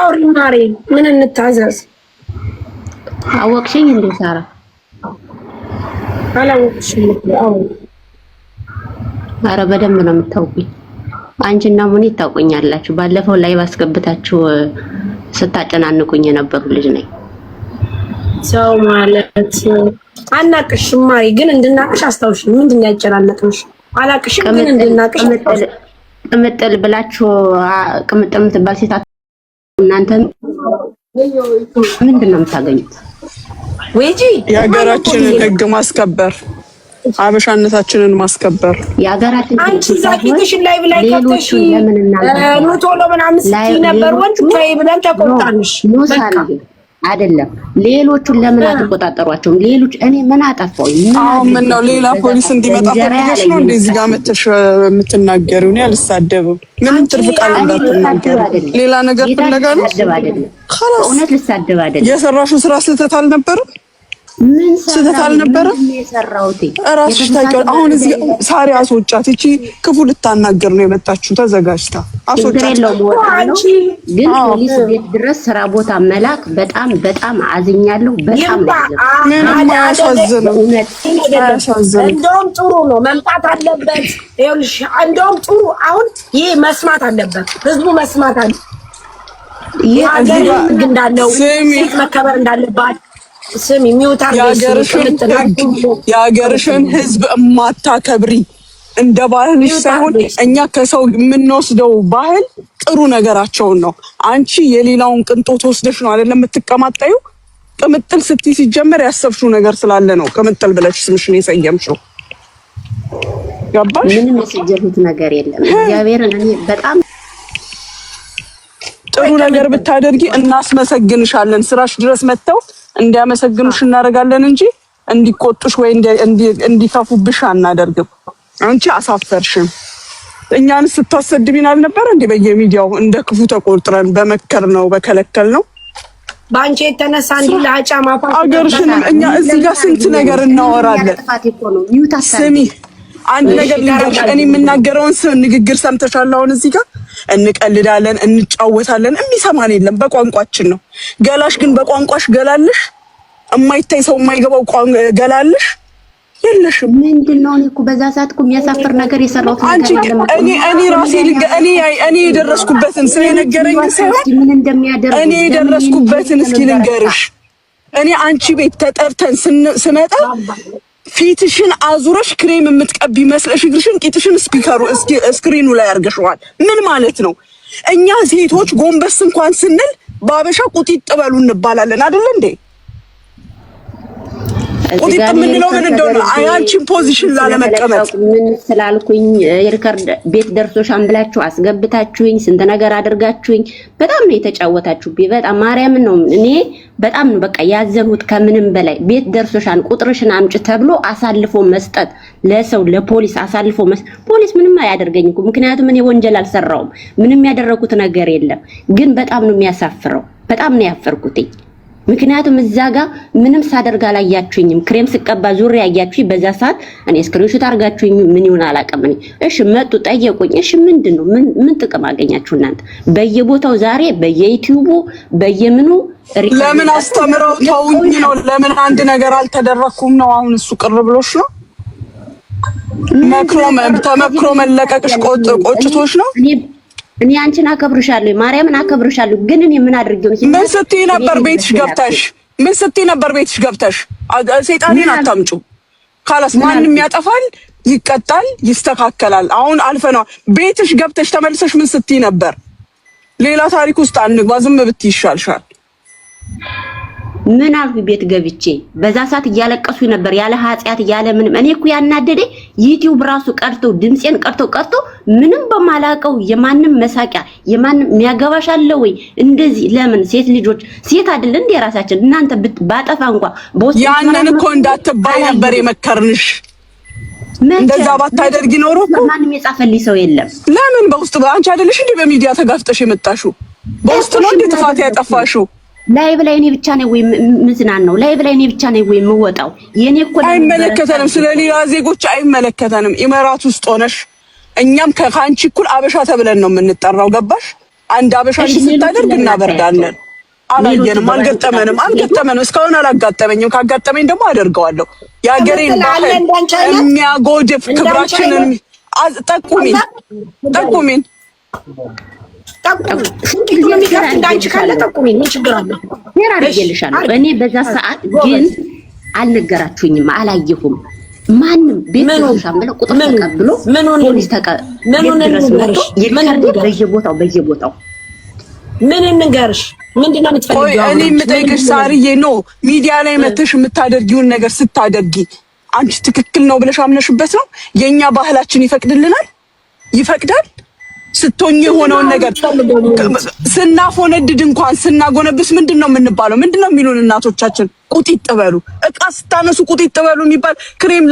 አውሪ ማሬ፣ ምን እንታዘዝ? አወቅሽኝ እንዴ ሳራ? አላወቅሽኝ? አዎ። ኧረ በደንብ ነው የምታውቁኝ። አንቺና ሙኒት ታውቁኛላችሁ። ባለፈው ላይ ባስገብታችሁ ስታጨናንቁኝ የነበሩ ልጅ ነኝ። ሰው ማለት አናቅሽም ማሬ፣ ግን እንድናቅሽ አስታውሽ። ምንድን ነው ያጨናነቅሽ? አላቅሽም ግን እንድናቅሽ ቅምጥል ብላችሁ ቅምጥል የምትባል ሴት እናንተ ምንድን ነው የምታገኙት? ወይጂ የሀገራችንን ሕግ ማስከበር አበሻነታችንን ማስከበር የሀገራችን አንቺ ዛኪትሽን ላይ ብላይ ከተሽ ኖቶሎ ምናምን ስትይ ነበር። ወንጭ ላይ ብለን ተቆጣንሽ። አይደለም ሌሎቹን ለምን አትቆጣጠሯቸውም? ሌሎች እኔ ምን አጠፋው? ምን ነው ሌላ ፖሊስ እንዲመጣ ፈልገሽ ነው እንደዚህ ጋር መተሽ የምትናገሪው? እኔ አልሳደብም። ምንም ትርፍ ቃል እንዳትናገሪ። ሌላ ነገር ፍለጋ ነው። እውነት ልሳደብ አይደለም። የሰራሽው ስራ ስህተት አልነበረም? ምን ስህተት አልነበረም? እራስሽ ታውቂያለሽ። አሁን እዚህ ሳሪ አስወጫት። እቺ ክፉ ልታናገር ነው የመጣችው። ተዘጋጅታ አስወጫት። ግን ፖሊስ ቤት ድረስ ስራ ቦታ መላክ በጣም በጣም አዝኛለሁ። በጣም ምንም አያሳዝንም። እንደውም ጥሩ ነው መምጣት አለበት። ይኸውልሽ እንደውም ጥሩ አሁን ይሄ መስማት አለበት ህዝቡ መስማት አለ። ይሄ ህግ እንዳለው ሴት መከበር እንዳለባት ስሚ ሚውታር የሀገርሽን ህዝብ እማታከብሪ እንደ ባህልሽ ሳይሆን እኛ ከሰው የምንወስደው ባህል ጥሩ ነገራቸውን ነው። አንቺ የሌላውን ቅንጦት ወስደሽ ነው አይደለም የምትቀማጣዩ። ቅምጥል ስትይ ሲጀመር ያሰብሽው ነገር ስላለ ነው ቅምጥል ብለሽ ስምሽን የሰየምሽው። ገባሽ? ምንም የሰጀሁት ነገር የለም። እግዚአብሔርን እኔ በጣም ጥሩ ነገር ብታደርጊ እናስመሰግንሻለን። ስራሽ ድረስ መተው እንዲያመሰግኑሽ እናደርጋለን እንጂ እንዲቆጡሽ ወይ እንዲከፉብሽ አናደርግም። አንቺ አሳፈርሽም። እኛን ስታሰድቢን አልነበረ እንዴ? በየሚዲያው እንደ ክፉ ተቆጥረን በመከር ነው በከለከል ነው። ባንቺ የተነሳ እንዲ ለአጫ ማፋት አገርሽንም እኛ እዚህ ጋር ስንት ነገር እናወራለን። ስሚ አንድ ነገር ልንገርሽ፣ እኔ የምናገረውን ንግግር ሰምተሻል? አሁን እዚህ ጋር እንቀልዳለን፣ እንጫወታለን፣ የሚሰማን የለም። በቋንቋችን ነው። ገላሽ ግን በቋንቋሽ ገላልሽ፣ የማይታይ ሰው የማይገባው ገላልሽ የለሽም። ምንድነው? እኔ እኮ በዛ ሰዓት እኮ የሚያሳፍር ነገር የሰራሁት ነገር እኔ ራሴ እኔ የደረስኩበትን ስለነገረኝ ሳይሆን እኔ የደረስኩበትን እስኪ ልንገርሽ። እኔ አንቺ ቤት ተጠርተን ስመጣ ፊትሽን አዙረሽ ክሬም የምትቀቢ መስለሽ እግርሽን ቂጥሽን ስክሪኑ ላይ አርገሽዋል። ምን ማለት ነው? እኛ ሴቶች ጎንበስ እንኳን ስንል ባበሻ ቁጢጥ በሉ እንባላለን አይደል እንዴ? ቁጢጥ የምንለው ምን እንደሆነ አንቺን ፖዚሽን ላለመቀመጥ ምን ስላልኩኝ የሪከርድ ቤት ደርሶሻን ብላችሁ አስገብታችሁኝ ስንት ነገር አድርጋችሁኝ በጣም ነው የተጫወታችሁብኝ። በጣም ማርያምን ነው እኔ በጣም ነው በቃ ያዘኑት። ከምንም በላይ ቤት ደርሶሻን ቁጥርሽን አምጭ ተብሎ አሳልፎ መስጠት ለሰው ለፖሊስ አሳልፎ ፖሊስ ምንም አያደርገኝም፣ ምክንያቱም እኔ ወንጀል አልሰራውም። ምንም ያደረኩት ነገር የለም። ግን በጣም ነው የሚያሳፍረው። በጣም ነው ያፈርኩትኝ። ምክንያቱም እዛ ጋር ምንም ሳደርግ አላያችሁኝም። ክሬም ስቀባ ዙሪያ ያያችሁኝ በዛ ሰዓት እኔ ስክሪንሾት አርጋችሁኝ ምን ይሁን አላውቅም። እሺ መጡ ጠየቁኝ። እሺ ምንድነው ምን ጥቅም አገኛችሁ እናንተ? በየቦታው ዛሬ በየዩቲዩቡ በየምኑ ለምን አስተምረው ተውኝ ነው? ለምን አንድ ነገር አልተደረኩም ነው? አሁን እሱ ቅር ብሎሽ ነው? ተመክሮ መለቀቅሽ ቆጭቶሽ ነው? እኔ አንቺን አከብርሻለሁ፣ ማርያምን አከብርሻለሁ። ግን እኔ ምን አድርጌው ነው? ምን ስትይ ነበር ቤትሽ ገብተሽ? ምን ስትይ ነበር ቤትሽ ገብተሽ? ሰይጣኔን አታምጩ። ካላስ ማንንም ያጠፋል፣ ይቀጣል፣ ይስተካከላል። አሁን አልፈናል። ቤትሽ ገብተሽ ተመልሰሽ ምን ስትይ ነበር? ሌላ ታሪክ ውስጥ አንግባ። ዝም ብትይ ይሻልሻል። ምን አልኩ? ቤት ገብቼ በዛ ሰዓት እያለቀሱ ነበር ያለ ኃጢያት ያለ ምንም። እኔ እኮ ያናደደ ዩቲዩብ ራሱ ቀርቶ ድምጼን ቀርቶ ምንም በማላቀው የማንም መሳቂያ የማንም የሚያገባሽ አለ ወይ እንደዚህ? ለምን ሴት ልጆች ሴት አይደል እንዴ ራሳችን? እናንተ ባጠፋ እንኳን በውስጥ ያንን እኮ እንዳትባይ ነበር የመከርንሽ። እንደዛ ባታደርጊ ኖሮ እኮ ማንም የጻፈልኝ ሰው የለም። ለምን በውስጥ አንቺ አይደለሽ እንዴ በሚዲያ ተጋፍጠሽ የመጣሽው? በውስጥ ነው እንዴ ጥፋት ያጠፋሽው? ላይቭ ላይ እኔ ብቻ ነኝ ወይ ምዝናን ነው? ላይቭ ላይ እኔ ብቻ ነኝ ወይ የምወጣው? የኔ እኮ አይመለከተንም። ስለሌላ ዜጎች አይመለከተንም። ኢመራት ውስጥ ሆነሽ እኛም ከአንቺ እኩል አበሻ ተብለን ነው የምንጠራው። ገባሽ? አንድ አበሻ እንድታደርግ እናበርዳለን። አላየንም፣ አልገጠመንም። እስካሁን አላጋጠመኝም። ካጋጠመኝ ደግሞ አደርገዋለሁ። የሀገሬን ባህል የሚያጎድፍ ክብራችንን ጠቁሚን። እኔ በዛ ሰዓት ግን አልነገራችሁኝም፣ አላየሁም። ማንም ቤት ተሻም ብለው ቁጥር ተቀብሎ ፖሊስ በየቦታው ምን እንገርሽ? ምንድነው የምትፈልጊው? እኔ የምጠይቅሽ ሳርዬ ነው ሚዲያ ላይ መተሽ የምታደርጊውን ነገር ስታደርጊ አንቺ ትክክል ነው ብለሽ አምነሽበት ነው? የኛ ባህላችን ይፈቅድልናል? ይፈቅዳል? ስትሆኝ የሆነውን ነገር ስናፎነድድ እንኳን ስናጎነብስ ምንድነው የምንባለው? ምንድነው የሚሉን እናቶቻችን? ቁጢጥ በሉ፣ እቃ ስታነሱ ቁጢጥ በሉ የሚባል ክሬም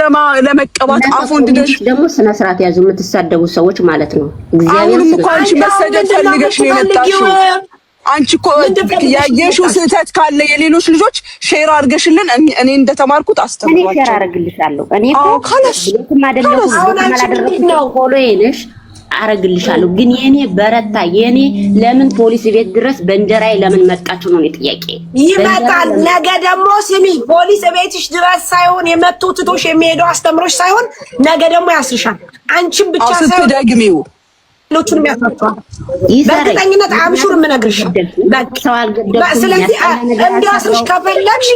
ለመቀባት አፎንድደሽ ደግሞ ስነ ስርዓት ያዙ የምትሳደቡ ሰዎች ማለት ነው። አሁንም እኮ አንቺ መሰደድ ፈልገሽ ነው የመጣሽው። አንቺ እኮ ያየሽው ስህተት ካለ የሌሎች ልጆች ሼር አድርገሽልን እኔ እንደተማርኩት አስተምሯቸው። እኔ ሼር አድርግልሻለሁ። እኔ እኮ ብለሽም አይደለም ማላደረኩት ነው ፎሎዬንሽ አረግልሻለሁ። ግን የኔ በረታ የኔ ለምን ፖሊስ ቤት ድረስ በእንጀራዬ ለምን መጣችሁ ነው ጥያቄ። ይመጣል ነገ ደግሞ ስሚ፣ ፖሊስ ቤትሽ ድረስ ሳይሆን የመጡት ትቶሽ የሚሄደው አስተምሮሽ ሳይሆን ነገ ደግሞ ያስርሻል። አንቺም ብቻ ሳይሆን ስትደግሚው ሌሎቹንም ያስርሻል። በእርግጠኝነት አምሹር የምነግርሽ። ስለዚህ እንዲያስርሽ ከፈለግሽ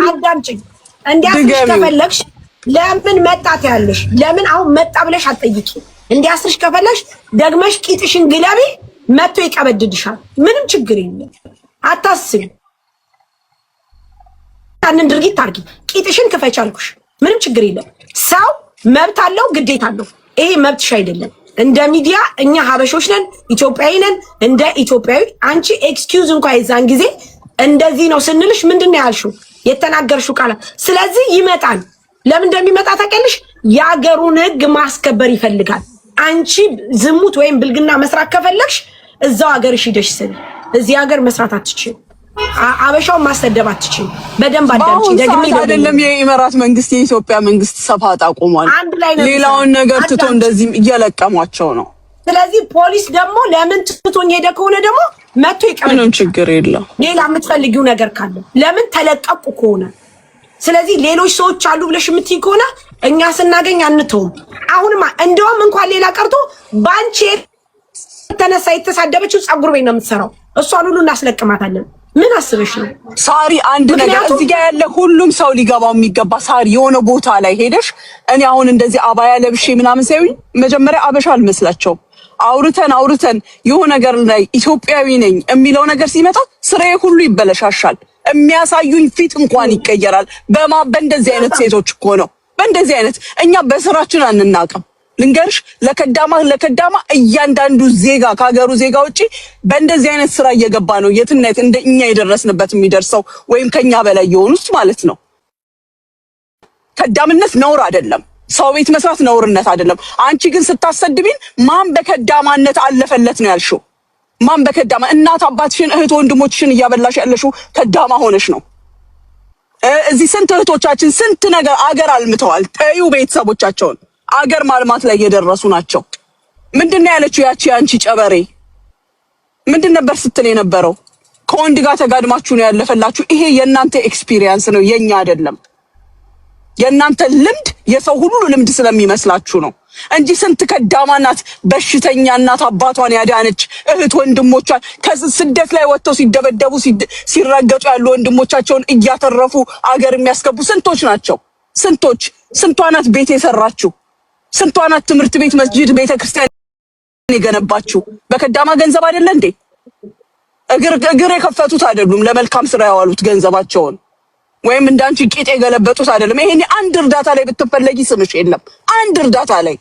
አዳምጪኝ። እንዲያስርሽ ከፈለግሽ ለምን መጣት ያለሽ ለምን አሁን መጣ ብለሽ አትጠይቂ። እንዲያስርሽ ከፈለሽ ደግመሽ ቂጥሽን ግለቢ፣ መጥቶ ይቀበድድሻል። ምንም ችግር የለም፣ አታስቢ። ያንን ድርጊት አድርጊ፣ ቂጥሽን ክፈች አልኩሽ። ምንም ችግር የለም። ሰው መብት አለው፣ ግዴታ አለው። ይሄ መብትሽ አይደለም። እንደ ሚዲያ እኛ ሀበሾች ነን፣ ኢትዮጵያዊ ነን። እንደ ኢትዮጵያዊ አንቺ ኤክስኪውዝ እንኳን የዛን ጊዜ እንደዚህ ነው ስንልሽ ምንድነው ያልሽው? የተናገርሽው ቃል። ስለዚህ ይመጣል። ለምን እንደሚመጣ ታውቂያለሽ? የሀገሩን ሕግ ማስከበር ይፈልጋል። አንቺ ዝሙት ወይም ብልግና መስራት ከፈለግሽ እዛው ሀገርሽ ሂደሽ ስሪ። እዚህ ሀገር መስራት አትችይም። አበሻውን ማሰደብ አትችይም። በደንብ አዳምጪ። ደግሜ አይደለም የኢማራት መንግስት የኢትዮጵያ መንግስት ሰፋት አቆሟል። ሌላውን ነገር ትቶ እንደዚህ እየለቀሟቸው ነው። ስለዚህ ፖሊስ ደግሞ ለምን ትቶኝ ሄደ ከሆነ ደግሞ መጥቶ ይቀበል። ምንም ችግር የለም። ሌላ የምትፈልጊው ነገር ካለ ለምን ተለቀቁ ከሆነ ስለዚህ ሌሎች ሰዎች አሉ ብለሽ የምትይ ከሆነ እኛ ስናገኝ አንተውም። አሁንማ እንደውም እንኳን ሌላ ቀርቶ ባንቺ ተነሳ የተሳደበችው ጸጉር ቤት ነው የምትሰራው። እሷን ሁሉ እናስለቅማታለን። ምን አስበሽ ነው ሳሪ? አንድ ነገር እዚህ ጋር ያለ ሁሉም ሰው ሊገባው የሚገባ ሳሪ፣ የሆነ ቦታ ላይ ሄደሽ እኔ አሁን እንደዚህ አባያ ለብሼ ምናምን ሳይሆን መጀመሪያ አበሻ አልመስላቸው አውርተን የሆነ ነገር ላይ ኢትዮጵያዊ ነኝ የሚለው ነገር ሲመጣ ስራዬ ሁሉ ይበለሻሻል። የሚያሳዩኝ ፊት እንኳን ይቀየራል። በእንደዚህ አይነት ሴቶች እኮ ነው። በእንደዚህ አይነት እኛ በስራችን አንናቅም። ልንገርሽ፣ ለከዳማ እያንዳንዱ ዜጋ ከሀገሩ ዜጋ ውጪ በእንደዚህ አይነት ስራ እየገባ ነው የትነት እንደኛ የደረስንበት የሚደርሰው ወይም ከኛ በላይ የሆኑት ማለት ነው። ከዳምነት ነውር አይደለም። ሰው ቤት መስራት ነውርነት አይደለም። አንቺ ግን ስታሰድቢን ማን በከዳማነት አለፈለት ነው ያልሽው? ማን በከዳማ እናት አባትሽን እህት ወንድሞችሽን እያበላሽ ያለሽው ከዳማ ሆነሽ ነው። እዚህ ስንት እህቶቻችን ስንት ነገር አገር አልምተዋል። ተዩ ቤተሰቦቻቸውን አገር ማልማት ላይ እየደረሱ ናቸው። ምንድነው ያለችው ያቺ አንቺ ጨበሬ? ምንድን ነበር ስትል የነበረው? ከወንድ ጋር ተጋድማችሁ ነው ያለፈላችሁ። ይሄ የእናንተ ኤክስፒሪየንስ ነው፣ የኛ አይደለም። የእናንተ ልምድ የሰው ሁሉ ልምድ ስለሚመስላችሁ ነው እንጂ ስንት ከዳማ ናት፣ በሽተኛ እናት አባቷን ያዳነች እህት ወንድሞቿን ከስደት ላይ ወጥተው ሲደበደቡ ሲረገጡ ያሉ ወንድሞቻቸውን እያተረፉ አገር የሚያስገቡ ስንቶች ናቸው? ስንቷ ናት ቤት የሰራችሁ? ስንቷ ናት ትምህርት ቤት፣ መስጂድ፣ ቤተክርስቲያን የገነባችሁ? በከዳማ ገንዘብ አይደለ እንዴ? እግር የከፈቱት አይደሉም ለመልካም ስራ ያዋሉት ገንዘባቸውን፣ ወይም እንዳንቺ ቂጥ የገለበጡት አይደለም። ይሄኔ አንድ እርዳታ ላይ ብትፈለጊ ስምሽ የለም። አንድ እርዳታ ላይ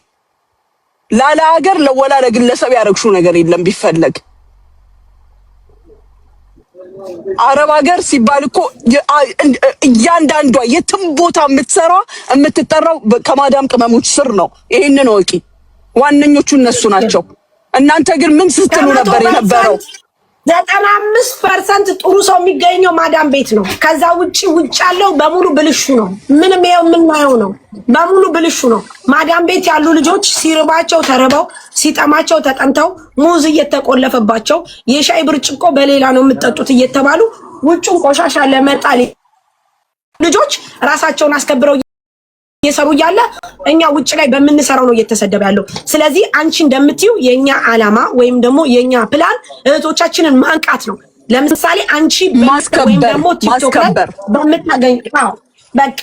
ላለ ሀገር ለወላ ለግለሰብ ያረግሹ ነገር የለም ቢፈለግ። አረብ ሀገር ሲባል እኮ እያንዳንዷ የትም ቦታ የምትጠራው ከማዳም ቅመሞች ስር ነው። ይሄንን ወቂ። ዋነኞቹ እነሱ ናቸው። እናንተ ግን ምን ስትሉ ነበር የነበረው? 95% ጥሩ ሰው የሚገኘው ማዳም ቤት ነው። ከዛ ውጪ ያለው በሙሉ ብልሹ ነው። ምንም ይሄው የምናየው ነው። በሙሉ ብልሹ ነው። ማዳም ቤት ያሉ ልጆች ሲርባቸው ተርበው፣ ሲጠማቸው ተጠምተው፣ ሙዝ እየተቆለፈባቸው የሻይ ብርጭቆ በሌላ ነው የምትጠጡት እየተባሉ ውጭን ቆሻሻ ለመጣል ልጆች ራሳቸውን አስከብረው እየሰሩ እያለ እኛ ውጭ ላይ በምንሰራው ነው እየተሰደበ ያለው። ስለዚህ አንቺ እንደምትዩ የኛ አላማ ወይም ደግሞ የኛ ፕላን እህቶቻችንን ማንቃት ነው። ለምሳሌ አንቺ ወይም ደግሞ ቲክቶክ ላይ በምታገኝ በቃ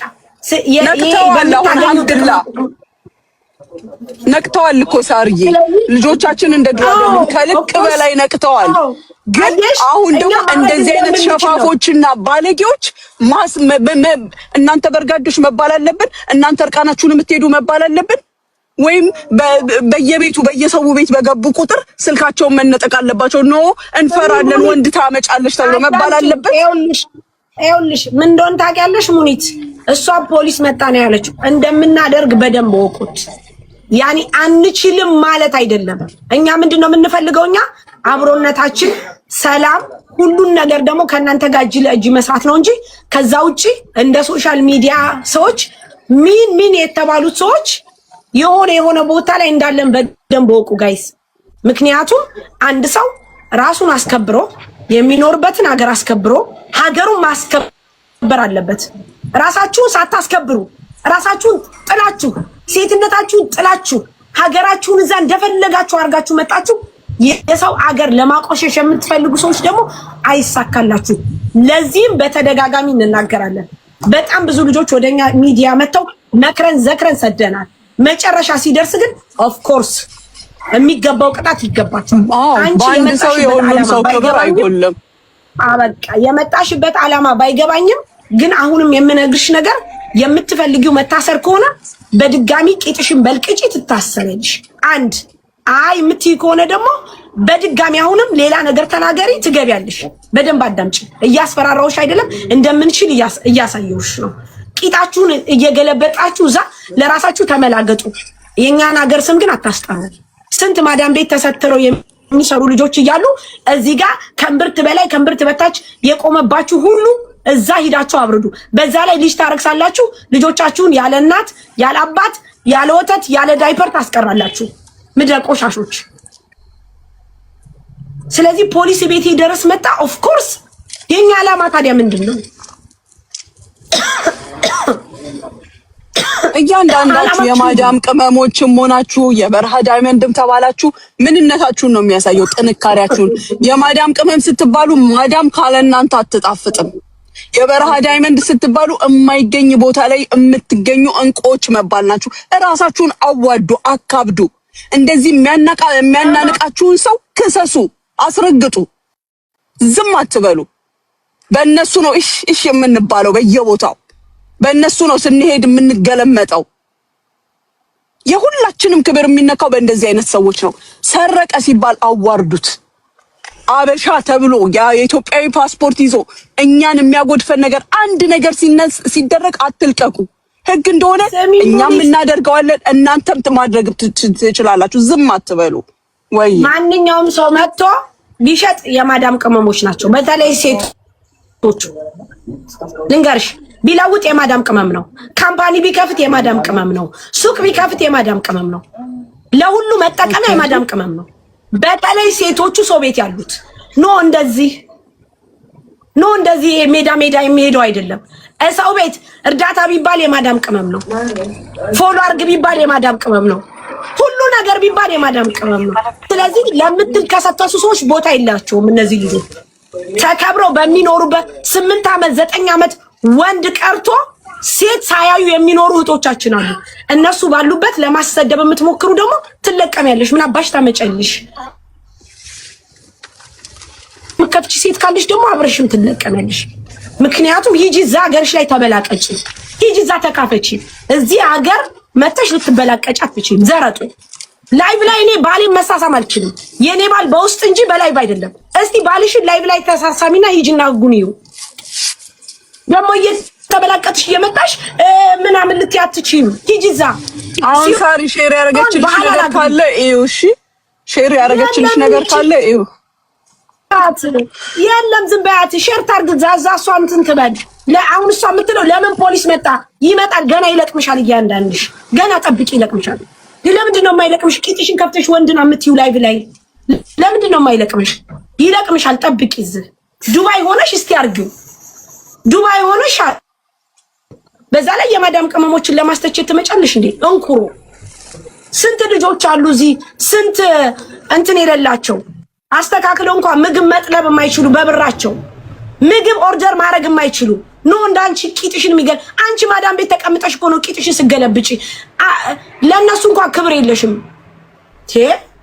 ነቅተዋል እኮ ሳርዬ፣ ልጆቻችን እንደ ድሮ አይደሉም፣ ከልክ በላይ ነቅተዋል። ግን አሁን ደግሞ እንደዚህ አይነት ሸፋፎችና ባለጌዎች እናንተ በርጋዶች መባል አለብን፣ እናንተ እርቃናችሁን የምትሄዱ መባል አለብን፣ ወይም በየቤቱ በየሰው ቤት በገቡ ቁጥር ስልካቸውን መነጠቅ አለባቸው። ኖ እንፈራለን፣ ወንድ ታመጫለሽ ተብሎ መባል አለብን። ይኸውልሽ ምን እንደሆነ ታውቂያለሽ ሙኒት? እሷ ፖሊስ መጣ ነው ያለችው። እንደምናደርግ በደንብ ወቁት። ያኒ አንችልም ማለት አይደለም። እኛ ምንድነው የምንፈልገው? እኛ አብሮነታችን፣ ሰላም፣ ሁሉን ነገር ደግሞ ከእናንተ ጋር እጅ ለእጅ መስራት ነው እንጂ ከዛ ውጪ እንደ ሶሻል ሚዲያ ሰዎች ምን የተባሉት ሰዎች የሆነ ቦታ ላይ እንዳለን በደንብ ወቁ ጋይስ። ምክንያቱም አንድ ሰው ራሱን አስከብሮ የሚኖርበትን ሀገር አስከብሮ ሀገሩን ማስከበር አለበት። ራሳችሁን ሳታስከብሩ ራሳችሁን ጥላችሁ ሴትነታችሁን ጥላችሁ ሀገራችሁን እዛ እንደፈለጋችሁ አድርጋችሁ መጣችሁ የሰው ሀገር ለማቆሸሽ የምትፈልጉ ሰዎች ደግሞ አይሳካላችሁ። ለዚህም በተደጋጋሚ እንናገራለን። በጣም ብዙ ልጆች ወደኛ ሚዲያ መጥተው መክረን ዘክረን ሰደናል። መጨረሻ ሲደርስ ግን ኦፍ ኮርስ የሚገባው ቅጣት ይገባታል። አንቺ ሰው የሁሉም ሰው ክብር አይጎልም። በቃ የመጣሽበት ዓላማ ባይገባኝም ግን አሁንም የምነግርሽ ነገር የምትፈልጊው መታሰር ከሆነ በድጋሚ ቂጥሽን በልቅጪ ትታሰረልሽ። አንድ አይ የምትይ ከሆነ ደግሞ በድጋሚ አሁንም ሌላ ነገር ተናገሪ፣ ትገቢያለሽ። በደንብ አዳምጪ። እያስፈራራውሽ አይደለም፣ እንደምንችል እያሳየውሽ ነው። ቂጣችሁን እየገለበጣችሁ እዛ ለራሳችሁ ተመላገጡ። የኛን ሀገር ስም ግን አታስጠሩ። ስንት ማዳም ቤት ተሰትረው የሚሰሩ ልጆች እያሉ እዚህ ጋር ከእምብርት በላይ ከእምብርት በታች የቆመባችሁ ሁሉ እዛ ሂዳችሁ አብርዱ። በዛ ላይ ልጅ ታረክሳላችሁ። ልጆቻችሁን ያለ እናት ያለ አባት ያለ ወተት ያለ ዳይፐር ታስቀራላችሁ። ምድረ ቆሻሾች። ስለዚህ ፖሊስ ቤት ድረስ መጣ። ኦፍ ኮርስ የኛ ዓላማ ታዲያ ምንድነው? እያንዳንዳችሁ የማዳም ቅመሞችም ሆናችሁ የበረሃ ዳይመንድም ተባላችሁ ምንነታችሁን ነው የሚያሳየው፣ ጥንካሬያችሁን። የማዳም ቅመም ስትባሉ ማዳም ካለ እናንተ አትጣፍጥም። የበረሃ ዳይመንድ ስትባሉ የማይገኝ ቦታ ላይ የምትገኙ እንቁዎች መባል ናችሁ። እራሳችሁን አዋዱ፣ አካብዱ። እንደዚህ የሚያናንቃችሁን ሰው ክሰሱ፣ አስረግጡ፣ ዝም አትበሉ። በእነሱ ነው እሺ የምንባለው በየቦታው። በእነሱ ነው ስንሄድ የምንገለመጠው። የሁላችንም ክብር የሚነካው በእንደዚህ አይነት ሰዎች ነው። ሰረቀ ሲባል አዋርዱት። አበሻ ተብሎ የኢትዮጵያዊ ፓስፖርት ይዞ እኛን የሚያጎድፈን ነገር አንድ ነገር ሲደረግ አትልቀቁ። ህግ እንደሆነ እኛም እናደርገዋለን፣ እናንተም ማድረግ ትችላላችሁ። ዝም አትበሉ። ወይ ማንኛውም ሰው መጥቶ ቢሸጥ የማዳም ቅመሞች ናቸው። በተለይ ሴቶቹ ልንገርሽ፣ ቢለውጥ የማዳም ቅመም ነው። ካምፓኒ ቢከፍት የማዳም ቅመም ነው። ሱቅ ቢከፍት የማዳም ቅመም ነው። ለሁሉ መጠቀሚያ የማዳም ቅመም ነው። በተለይ ሴቶቹ ሰው ቤት ያሉት እንደዚህ ሜዳ የሚሄደው አይደለም። ሰው ቤት እርዳታ ቢባል የማዳም ቅመም ነው። ፎሎ አርግ ቢባል የማዳም ቅመም ነው። ሁሉ ነገር ቢባል የማዳም ቅመም ነው። ስለዚህ ለምትከሰተሱ ሰዎች ቦታ የላቸውም። እነዚህ ልጆች ተከብረው በሚኖሩበት 8 ዓመት 9 ዓመት ወንድ ቀርቶ ሴት ሳያዩ የሚኖሩ እህቶቻችን አሉ። እነሱ ባሉበት ለማሰደብ የምትሞክሩ ደግሞ ትለቀሚያለሽ። ምን አባሽ ታመጨልሽ? ምከፍቺ ሴት ካለሽ ደግሞ አብረሽም ትለቀሚያለሽ። ምክንያቱም ሂጂ እዛ ሀገርሽ ላይ ተበላቀጪ፣ ሂጂ እዛ ተካፈቺ። እዚህ ሀገር መተሽ ልትበላቀጪ አትችይም። ዘረጡ ላይቭ ላይ እኔ ባሌን መሳሳም አልችልም። የኔ ባል በውስጥ እንጂ በላይቭ አይደለም። እስቲ ባልሽን ላይቭ ላይ ተሳሳሚና ሂጂና ጉኒዩ ደግሞ ተበላቀጥሽ እየመጣሽ ምናምን ልትያትቺም ሂጂ እዛ። አሁን ሳሪ ሼር ያረጋችልሽ ነገር ካለ እዩ። እሺ ሼር ያረጋችልሽ ነገር ካለ እዩ። በያት የለም ዝም በያት። ሼር ታርግ ዛዛ እሷን እንትን ትበል። አሁን እሷ የምትለው ለምን ፖሊስ መጣ? ይመጣል ገና ይለቅምሻል። እያንዳንድሽ ገና ጠብቂ ይለቅምሻል። ለምንድን ነው የማይለቅምሽ? ቂጥሽን ከፍተሽ ወንድና የምትይው ላይቭ ላይ ለምንድን ነው የማይለቅምሽ? ይለቅምሻል። ጠብቂ። እዚህ ዱባይ ሆነሽ እስቲ አርጊው። ዱባይ ሆነሽ በዛ ላይ የማዳም ቅመሞችን ለማስተቸት ትመጫለሽ እንዴ? እንኩሮ ስንት ልጆች አሉ እዚህ ስንት እንትን የሌላቸው አስተካክለው እንኳን ምግብ መጥለብ የማይችሉ በብራቸው ምግብ ኦርደር ማድረግ የማይችሉ ኖ እንዳንቺ ቂጥሽን የሚገል አንቺ ማዳም ቤት ተቀምጠሽ እኮ ነው ቂጥሽን ስገለብጪ። ለእነሱ እንኳን ክብር የለሽም።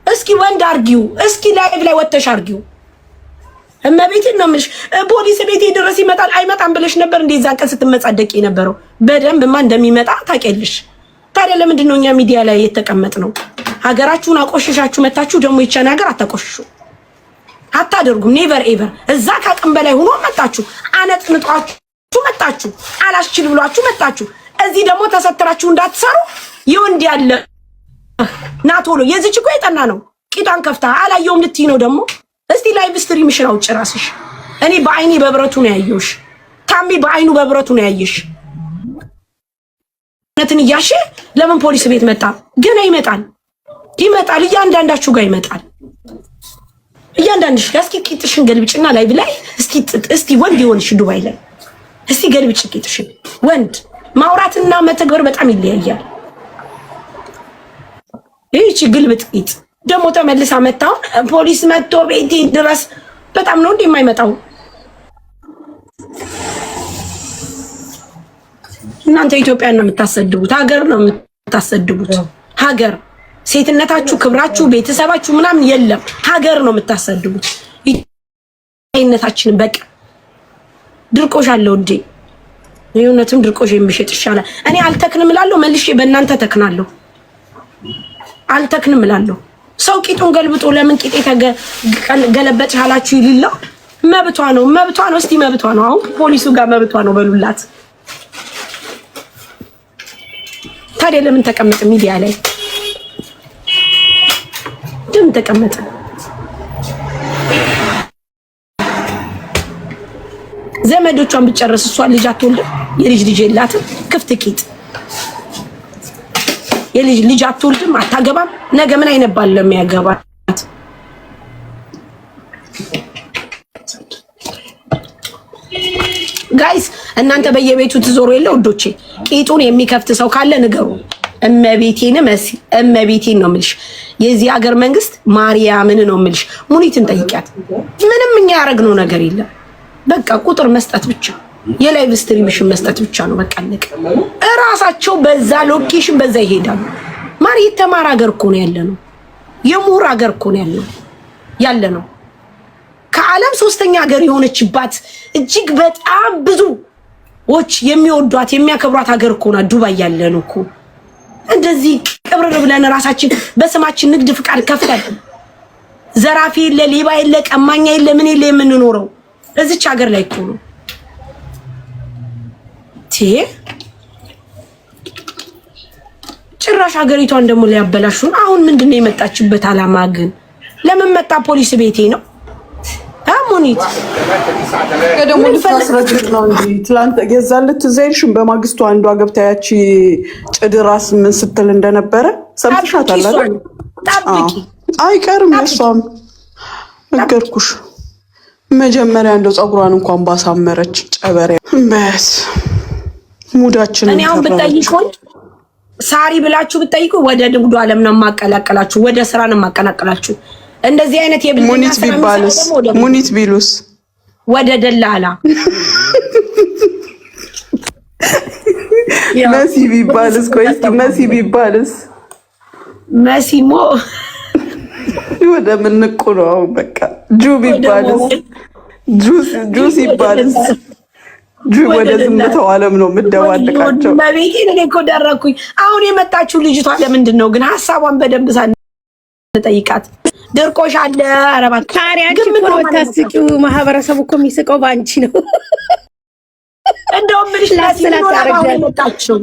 እስኪ ወንድ አርጊው። እስኪ ላይቭ ላይ ወተሽ አርጊው። እመቤቴን ነው የምልሽ። ፖሊስ ቤቴ ድረስ ይመጣል አይመጣም ብለሽ ነበር እንደዛን ቀን ስትመጻደቂ የነበረው። በደንብማ እንደሚመጣ ታውቂያለሽ። ታዲያ ለምንድን ነው እኛ ሚዲያ ላይ የተቀመጥ ነው? ሀገራችሁን አቆሽሻችሁ መታችሁ ደግሞ ይቻን ሀገር አታቆሽሹ አታደርጉም። ኔቨር ኤቨር። እዛ ከአቅም በላይ ሆኖ መጣችሁ፣ አነጥንጧችሁ መጣችሁ፣ አላስችል ብሏችሁ መጣችሁ። እዚህ ደግሞ ተሰትራችሁ እንዳትሰሩ ይወንድ ያለ ናቶሎ የዚች እኮ የጠና ነው። ቂጧን ከፍታ አላየውም ልትይ ነው ደግሞ። እስቲ ላይቭ ስትሪምሽን አውጪ ራስሽ። እኔ በአይኔ በብረቱ ነው ያየሁሽ። ታሚ በአይኑ በብረቱ ነው ያየሽ። ነትን እያሽ ለምን ፖሊስ ቤት መጣ? ገና ይመጣል ይመጣል። እያንዳንዳችሁ ጋር ይመጣል። እያንዳንድሽ ጋር እስኪ ቂጥሽን ገልብጭና ላይቭ ላይ እስቲ ወንድ ይሆንሽ ዱባይ ላይ እስቲ ገልብጭ ቂጥሽን። ወንድ ማውራትና መተግበር በጣም ይለያያል። ይህቺ ግልብጥ ቂጥ ደግሞ ተመልሳ መጣው ፖሊስ መጥቶ ቤቴ ድረስ በጣም ነው እንደማይመጣው። እናንተ ኢትዮጵያን ነው የምታሰድቡት፣ ሀገር ነው የምታሰድቡት። ሀገር ሴትነታችሁ፣ ክብራችሁ፣ ቤተሰባችሁ ምናምን የለም። ሀገር ነው የምታሰድቡት። ይነታችን በቃ ድርቆሽ አለው እንዴ? የእውነትም ድርቆሽ የሚሸጥ ይሻላል። እኔ አልተክንም እላለሁ፣ መልሼ በእናንተ ተክናለሁ። አልተክንም እላለሁ። ሰው ቂጡን ገልብጦ ለምን ቂጤ ገለበጥ ያላችሁ ይልለው መብቷ ነው፣ መብቷ ነው። እስቲ መብቷ ነው። አሁን ፖሊሱ ጋር መብቷ ነው በሉላት። ታዲያ ለምን ተቀመጠ ሚዲያ ላይ? ለምን ተቀመጠ? ዘመዶቿን ብጨርስ እሷ ልጅ አትወልድም። የልጅ ልጅ የላትም። ክፍት ቂጥ የልጅ ልጅ አትወልድም፣ አታገባም። ነገ ምን አይነት ባል ለሚያገባት? ጋይስ እናንተ በየቤቱ ትዞሩ የለ ወዶቼ፣ ቂጡን የሚከፍት ሰው ካለ ንገሩ። እመቤቴን መሲ እመቤቴን ነው የምልሽ። የዚህ ሀገር መንግስት ማርያምን ነው የምልሽ። ሙኒትን ጠይቂያት። ምንም እኛ ያረግነው ነገር የለም። በቃ ቁጥር መስጠት ብቻ፣ የላይቭ ስትሪምሽን መስጠት ብቻ ነው። በቃ ልቅ እራሳቸው በዛ ሎኬሽን በዛ ይሄዳሉ። ማር የተማረ ሀገር እኮ ነው ያለ ነው። የምሁር ሀገር እኮ ነው ያለ ነው። ከዓለም ሶስተኛ ሀገር የሆነችባት እጅግ በጣም ብዙዎች የሚወዷት የሚያከብሯት ሀገር እኮ ነው ዱባይ ያለ ነው እኮ። እንደዚህ ቅብርር ብለን ራሳችን በስማችን ንግድ ፍቃድ ከፍተን ዘራፊ የለ ሌባ የለ ቀማኛ የለ ምን የለ የምንኖረው እዚች ሀገር ላይ እኮ ነው። ጭራሽ ሀገሪቷን ደግሞ ሊያበላሹን። አሁን ምንድነው የመጣችበት አላማ ግን? ለምን መጣ ፖሊስ ቤቴ ነው ሙኒት ደግሞ ልታስረጅት ነው እንጂ ትላንት የዛለት ዘይርሽን በማግስቱ አንዷ ገብታ ያቺ ጭድራስ ምን ስትል እንደነበረ ሰምተሻታል አይደል? አይቀርም እሷም ነገርኩሽ። መጀመሪያ እንደው ፀጉሯን እንኳን ባሳመረች ጨበሪያ በስ ሙዳችን። እኔ አሁን ብጠይቁኝ ሳሪ ብላችሁ ብጠይቁ ወደ ንግዱ ዓለም ነው የማቀላቀላችሁ፣ ወደ ስራ ነው የማቀላቀላችሁ። እንደዚህ አይነት የብልግና ሙኒት ቢባልስ ሙኒት ቢሉስ ወደ ደላላ መሲ ቢባልስ ቆይስ መሲ ቢባልስ መሲሞ ወደ ምንቁ ነው በቃ ጁ ቢባልስ ጁስ ይባልስ ጁ ወደ ዝምታው ዓለም ነው የምደባልቃቸው። መቤቴን እኔ እኮ ደረኩኝ። አሁን የመጣችው ልጅቷ ለምንድን ነው ግን ሀሳቧን በደንብ ሳንጠይቃት ድርቆሽ አለ አረባት ታሪያ ግን ምን ወታስቂው ማህበረሰቡ እኮ የሚስቀው ባንቺ ነው። እንደውም ምንሽ ለታረጋችሁ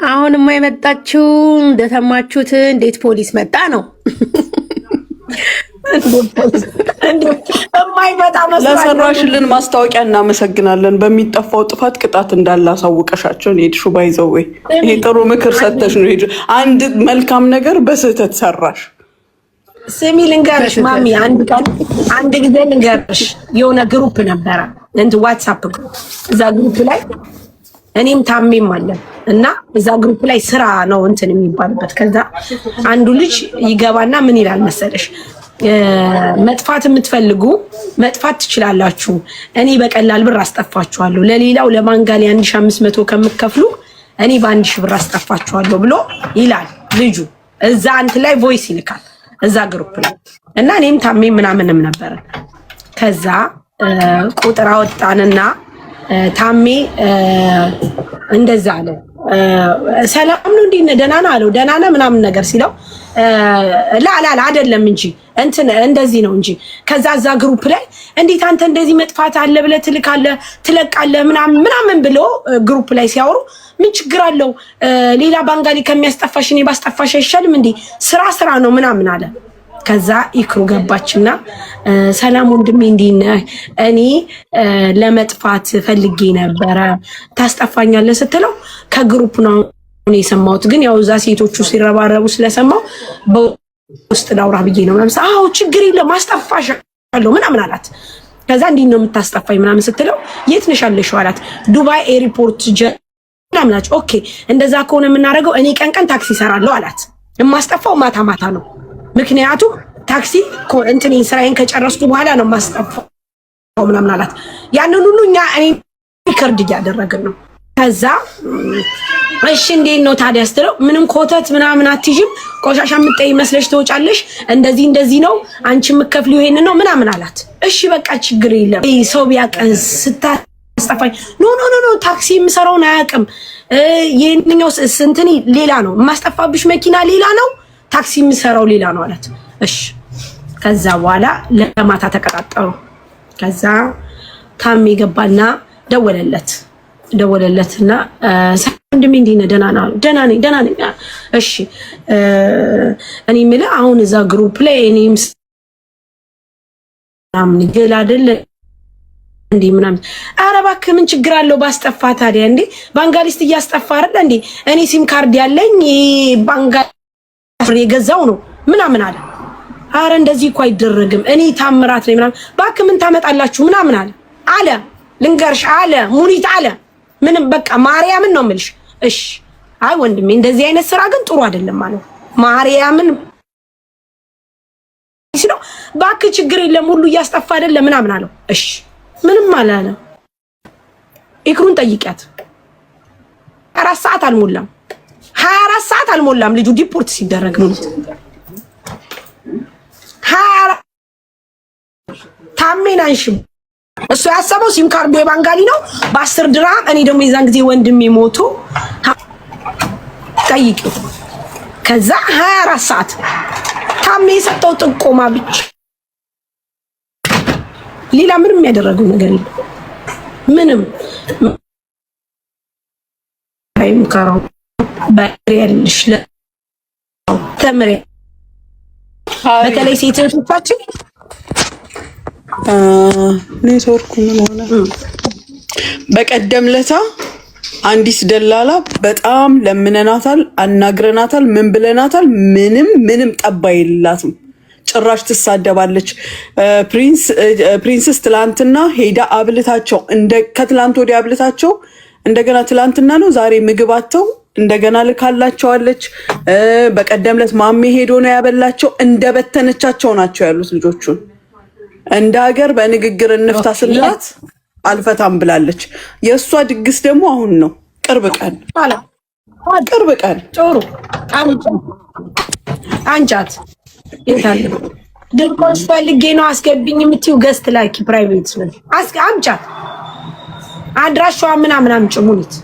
አሁንማ የመጣችው እንደተማችሁት እንዴት ፖሊስ መጣ ነው። ለሰራሽልን ማስታወቂያ እናመሰግናለን። በሚጠፋው ጥፋት ቅጣት እንዳላሳውቀሻቸው ነው ሄድሽው። ባይዘው ይሄ ጥሩ ምክር ሰተሽ ነው ሄድሽ። አንድ መልካም ነገር በስህተት ሰራሽ። ስሚ ልንገርሽ ማሚ፣ አንድ ጊዜ ልንገርሽ፣ የሆነ ግሩፕ ነበረ ዋትስአፕ ግሩፕ። እዛ ግሩፕ ላይ እኔም ታሜም አለን እና እዛ ግሩፕ ላይ ስራ ነው እንትን የሚባልበት። ከዛ አንዱ ልጅ ይገባና ምን ይላል መሰለሽ፣ መጥፋት የምትፈልጉ መጥፋት ትችላላችሁ፣ እኔ በቀላል ብር አስጠፋችኋለሁ፣ ለሌላው ለማንጋሊ 1500 ከምትከፍሉ እኔ በ1000 ብር አስጠፋችኋለሁ ብሎ ይላል ልጁ። እዛ አንተ ላይ ቮይስ ይልካል እዛ ግሩፕ ላይ እና እኔም ታሜም ምናምንም ነበር። ከዛ ቁጥር አወጣንና ታሜ እንደዛ አለ፣ ሰላም ነው እንዴ ደህና ነህ አለው። ደህና ነህ ምናምን ነገር ሲለው ላላ አይደለም እንጂ እንትን እንደዚህ ነው እንጂ። ከዛ እዛ ግሩፕ ላይ እንዴት አንተ እንደዚህ መጥፋት አለ ብለህ ትለቃለህ ምናምን ብሎ ግሩፕ ላይ ሲያወሩ ምን ችግር አለው ሌላ ባንጋሊ ከሚያስጠፋሽ እኔ ባስጠፋሽ አይሻልም እንዴ? ስራ ነው ምናምን አለ። ከዛ ኢክሩ ገባችና ሰላም ወንድሜ እንዴት ነህ? እኔ ለመጥፋት ፈልጌ ነበረ ታስጠፋኛለህ ስትለው ከግሩፕ ነው የሰማሁት፣ ግን ያው እዛ ሴቶቹ ሲረባረቡ ስለሰማው በውስጥ ላውራ ብዬ ነው ምናምን። አዎ ችግር የለም አስጠፋሻለሁ ምናምን አላት። ከዛ እንዴት ነው የምታስጠፋኝ ምናምን ስትለው የት ነሽ ያለሽው አላት። ዱባይ ኤርፖርት ምናምናቸው። ኦኬ እንደዛ ከሆነ የምናደርገው እኔ ቀን ታክሲ እሰራለሁ አላት። የማስጠፋው ማታ ነው፣ ምክንያቱም ታክሲ እንትን ስራዬን ከጨረስኩ በኋላ ነው የማስጠፋው ምናምን አላት። ያንን ሁሉ እኔ ሪከርድ እያደረግን ነው። ከዛ እሺ እንዴት ነው ታዲያ ስትለው ምንም ኮተት ምናምን አትይዥም፣ ቆሻሻ የምትጠይ መስለሽ ትወጫለሽ፣ እንደዚህ ነው አንቺ የምትከፍሊው ይሄን ነው ምናምን አላት። እሺ በቃ ችግር የለም ሰው ቢያቀስ ስታስጠፋኝ ኖ ታክሲ የምሰራውን አያውቅም፣ ይሄንኛው ስንትኒ ሌላ ነው የማስጠፋብሽ፣ መኪና ሌላ ነው፣ ታክሲ የምሰራው ሌላ ነው አላት። እሺ ከዛ በኋላ ለማታ ተቀጣጠሩ። ከዛ ታሜ ገባና ደወለለትና ወንድሜ እንዴት ነህ? ደህና ነኝ። እሺ እኔ የምልህ አሁን እዛ ግሩፕ ላይ እኔም ምናምን ይገል አይደል እንዴ ምናምን። ኧረ እባክህ ምን ችግር አለው ባስጠፋ ታዲያ እንዴ? ባንጋሊስት እያስጠፋ አይደል እንዴ? እኔ ሲም ካርድ ያለኝ ባንጋሊ የገዛው ነው ምናምን አለ። ኧረ እንደዚህ እኮ አይደረግም፣ እኔ ታምራት ነኝ ምናምን። እባክህ ምን ታመጣላችሁ ምናምን አለ ልንገርሽ አለ ሙኒት አለ ምንም በቃ ማርያምን ነው የምልሽ። እሺ አይ ወንድሜ እንደዚህ አይነት ስራ ግን ጥሩ አይደለም ማለት ማርያምን ሲለው እባክህ ችግር የለም ሁሉ እያስጠፋ አይደለም ምናምን አለው። እሺ ምንም አላለ። ኢክሩን ጠይቂያት 24 ሰዓት አልሞላም 24 ሰዓት አልሞላም ልጁ ዲፖርት ሲደረግ ነው። ታሜን አንሽም እሱ ያሰበው ሲም ካርዱ የባንጋሊ ነው በ10 ድራም። እኔ ደግሞ የዛን ጊዜ ወንድሜ ሞቶ ጠይቂው። ከዛ 24 ሰዓት ታሜ የሰጠው ጥቆማ ብቻ ሌላ ምንም ያደረገው ነገር የለም። ምንም አይምካራው ባሪያልሽ ለተምሬ በተለይ ሴቶቻችን ኔትወርኩ ምን ሆነ? በቀደም ለታ አንዲት ደላላ በጣም ለምነናታል፣ አናግረናታል፣ ምን ብለናታል። ምንም ጠባ የላትም። ጭራሽ ትሳደባለች። ፕሪንስስ ትላንትና ሄዳ አብልታቸው ከትላንት ወዲያ አብልታቸው እንደገና ትላንትና ነው ዛሬ ምግባቸው እንደገና ልካላቸዋለች። በቀደምለት ማሜ ሄዶ ነው ያበላቸው። እንደበተነቻቸው ናቸው ያሉት ልጆቹን። እንደ ሀገር በንግግር እንፍታ ስንላት አልፈታም ብላለች። የእሷ ድግስ ደግሞ አሁን ነው፣ ቅርብ ቀን ጥሩ አንጫት ይታል ድርቆስ ፈልጌ ነው አስገብኝ የምትይው ገስት ላኪ ፕራይቬት ነው አምጫት አድራሻዋ ምናምን አምጪ ሙኒት